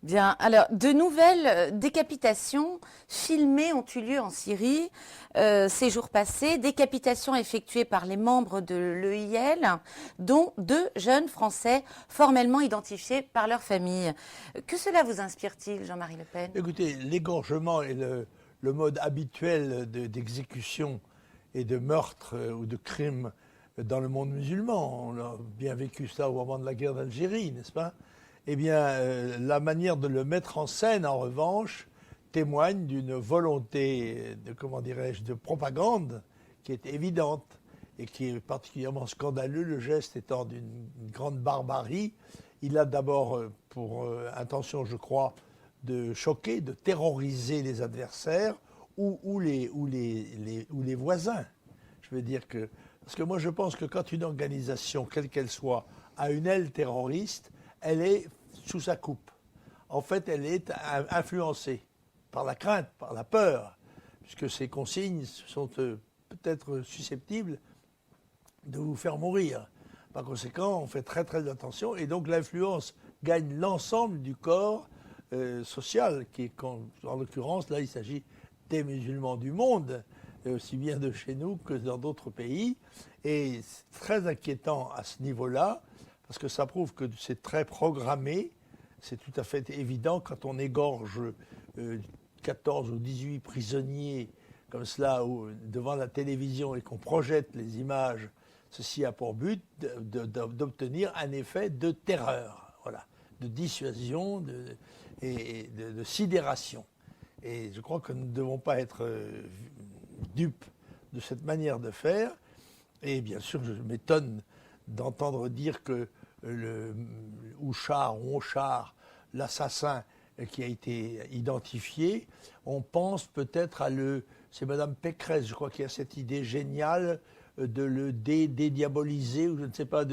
Bien, alors de nouvelles décapitations filmées ont eu lieu en Syrie ces jours passés, décapitations effectuées par les membres de l'EIL, dont 2 jeunes Français formellement identifiés par leur famille. Que cela vous inspire-t-il, Jean-Marie Le Pen? Écoutez, l'égorgement est le mode habituel d'exécution et de meurtre ou de crime dans le monde musulman. On a bien vécu ça au moment de la guerre d'Algérie, n'est-ce pas? Eh bien, la manière de le mettre en scène, en revanche, témoigne d'une volonté de, comment dirais-je, de propagande qui est évidente et qui est particulièrement scandaleux, le geste étant d'une grande barbarie. Il a d'abord pour intention, je crois, de choquer, de terroriser les adversaires ou les voisins. Je veux dire que... Parce que moi, je pense que quand une organisation, quelle qu'elle soit, a une aile terroriste, elle est sous sa coupe. En fait, elle est influencée par la crainte, par la peur, puisque ces consignes sont peut-être susceptibles de vous faire mourir. Par conséquent, on fait très très attention, et donc l'influence gagne l'ensemble du corps social, qui est, en l'occurrence, là, il s'agit des musulmans du monde, aussi bien de chez nous que dans d'autres pays, et c'est très inquiétant à ce niveau-là, parce que ça prouve que c'est très programmé. C'est tout à fait évident quand on égorge 14 ou 18 prisonniers comme cela devant la télévision et qu'on projette les images, ceci a pour but d'obtenir un effet de terreur, voilà, de dissuasion et de sidération. Et je crois que nous ne devons pas être dupes de cette manière de faire. Et bien sûr, je m'étonne d'entendre dire que le Ouchar, l'assassin qui a été identifié, on pense peut-être c'est Madame Pécresse, je crois, qui a cette idée géniale de le dédiaboliser, ou je ne sais pas,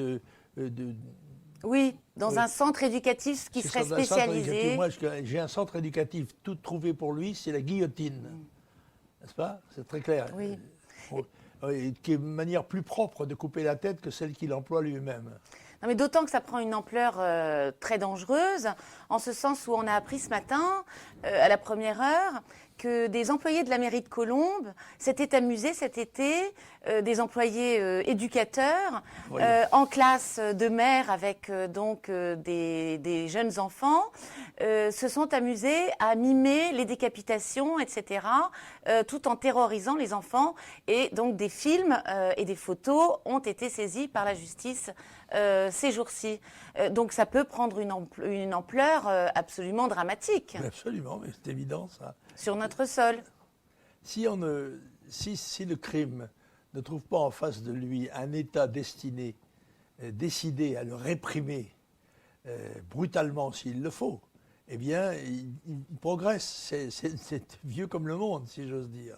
Oui, dans un centre éducatif qui serait spécialisé. Moi, j'ai un centre éducatif tout trouvé pour lui, c'est la guillotine. N'est-ce pas? C'est très clair. Oui. Qui est une manière plus propre de couper la tête que celle qu'il emploie lui-même. Non, mais d'autant que ça prend une ampleur très dangereuse, en ce sens où on a appris ce matin, à la première heure, que des employés de la mairie de Colombes s'étaient amusés cet été, des employés éducateurs, Oui. en classe de mère avec des jeunes enfants, se sont amusés à mimer les décapitations, etc., tout en terrorisant les enfants. Et donc des films et des photos ont été saisis par la justice ces jours-ci. Donc ça peut prendre une ampleur absolument dramatique. Absolument, mais c'est évident ça. Sur notre sol. Si le crime ne trouve pas en face de lui un État décidé à le réprimer brutalement s'il le faut, eh bien, il progresse. C'est vieux comme le monde, si j'ose dire.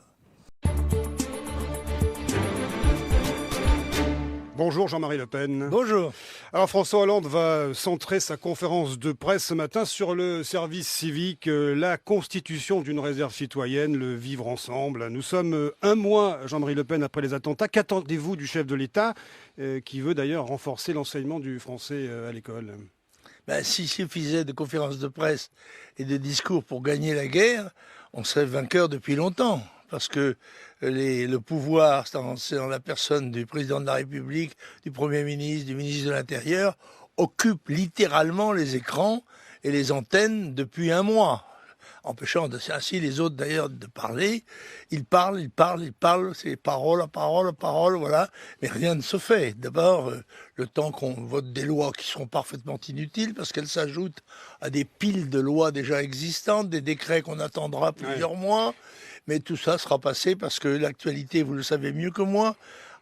Bonjour Jean-Marie Le Pen. Bonjour. Alors François Hollande va centrer sa conférence de presse ce matin sur le service civique, la constitution d'une réserve citoyenne, le vivre ensemble. Nous sommes un mois, Jean-Marie Le Pen, après les attentats. Qu'attendez-vous du chef de l'État, qui veut d'ailleurs renforcer l'enseignement du français à l'école? S'il suffisait de conférences de presse et de discours pour gagner la guerre, on serait vainqueur depuis longtemps. Parce que le pouvoir, c'est dans la personne du président de la République, du Premier ministre, du ministre de l'Intérieur, occupe littéralement les écrans et les antennes depuis un mois, empêchant ainsi les autres d'ailleurs de parler. Ils parlent, c'est parole à parole à parole, voilà, mais rien ne se fait. D'abord, le temps qu'on vote des lois qui seront parfaitement inutiles, parce qu'elles s'ajoutent à des piles de lois déjà existantes, des décrets qu'on attendra plusieurs mois. Mais tout ça sera passé parce que l'actualité, vous le savez mieux que moi,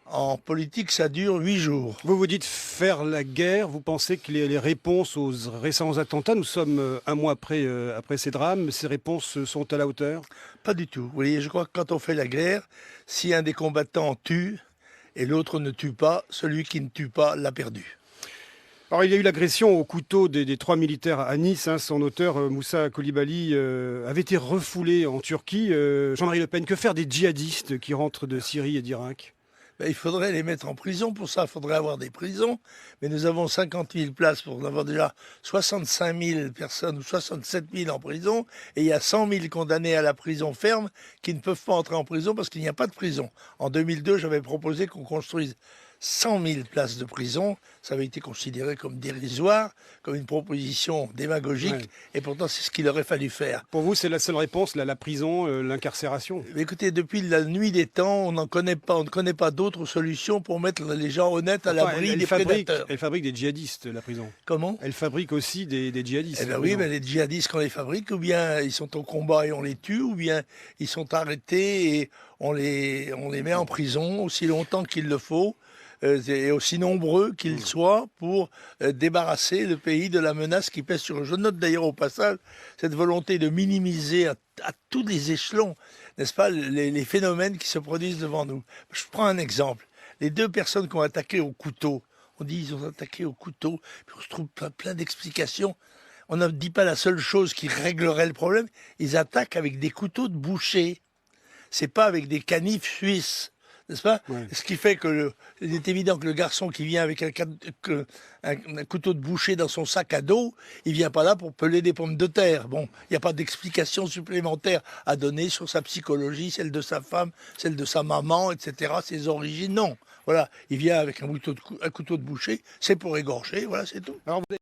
en politique, ça dure 8 jours. Vous vous dites faire la guerre, vous pensez que les réponses aux récents attentats, nous sommes un mois après ces drames, ces réponses sont à la hauteur? Pas du tout. Vous voyez, je crois que quand on fait la guerre, si un des combattants tue et l'autre ne tue pas, celui qui ne tue pas l'a perdu. Alors, il y a eu l'agression au couteau des 3 militaires à Nice. Son auteur, Moussa Koulibaly, avait été refoulé en Turquie. Jean-Marie Le Pen, que faire des djihadistes qui rentrent de Syrie et d'Irak? Ben, il faudrait les mettre en prison. Pour ça, il faudrait avoir des prisons. Mais nous avons 50 000 places pour en avoir déjà 65 000 personnes ou 67 000 en prison. Et il y a 100 000 condamnés à la prison ferme qui ne peuvent pas entrer en prison parce qu'il n'y a pas de prison. En 2002, j'avais proposé qu'on construise 100 000 places de prison. Ça avait été considéré comme dérisoire, comme une proposition démagogique. Ouais. Et pourtant, c'est ce qu'il aurait fallu faire. Pour vous, c'est la seule réponse, la prison, l'incarcération? Écoutez, depuis la nuit des temps, on ne connaît pas d'autres solutions pour mettre les gens honnêtes à l'abri des prédateurs. Elle fabrique des djihadistes, la prison. Comment? Elle fabrique aussi des djihadistes. Eh bien oui, mais les djihadistes, qu'on les fabrique, ou bien ils sont au combat et on les tue, ou bien ils sont arrêtés et on les met en prison aussi longtemps qu'il le faut, et aussi nombreux qu'ils soient, pour débarrasser le pays de la menace qui pèse sur eux. Je note d'ailleurs au passage cette volonté de minimiser à tous les échelons, n'est-ce pas, les phénomènes qui se produisent devant nous. Je prends un exemple. Les 2 personnes qui ont attaqué au couteau, on dit ils ont attaqué au couteau, puis on se trouve plein d'explications. On ne dit pas la seule chose qui réglerait le problème. Ils attaquent avec des couteaux de boucher. C'est pas avec des canifs suisses, n'est-ce pas? Ouais. Ce qui fait que il est évident que le garçon qui vient avec un couteau de boucher dans son sac à dos, il vient pas là pour peler des pommes de terre. Bon, il n'y a pas d'explication supplémentaire à donner sur sa psychologie, celle de sa femme, celle de sa maman, etc., ses origines. Non. Voilà, il vient avec un couteau de boucher, c'est pour égorger, voilà, c'est tout. Alors, vous avez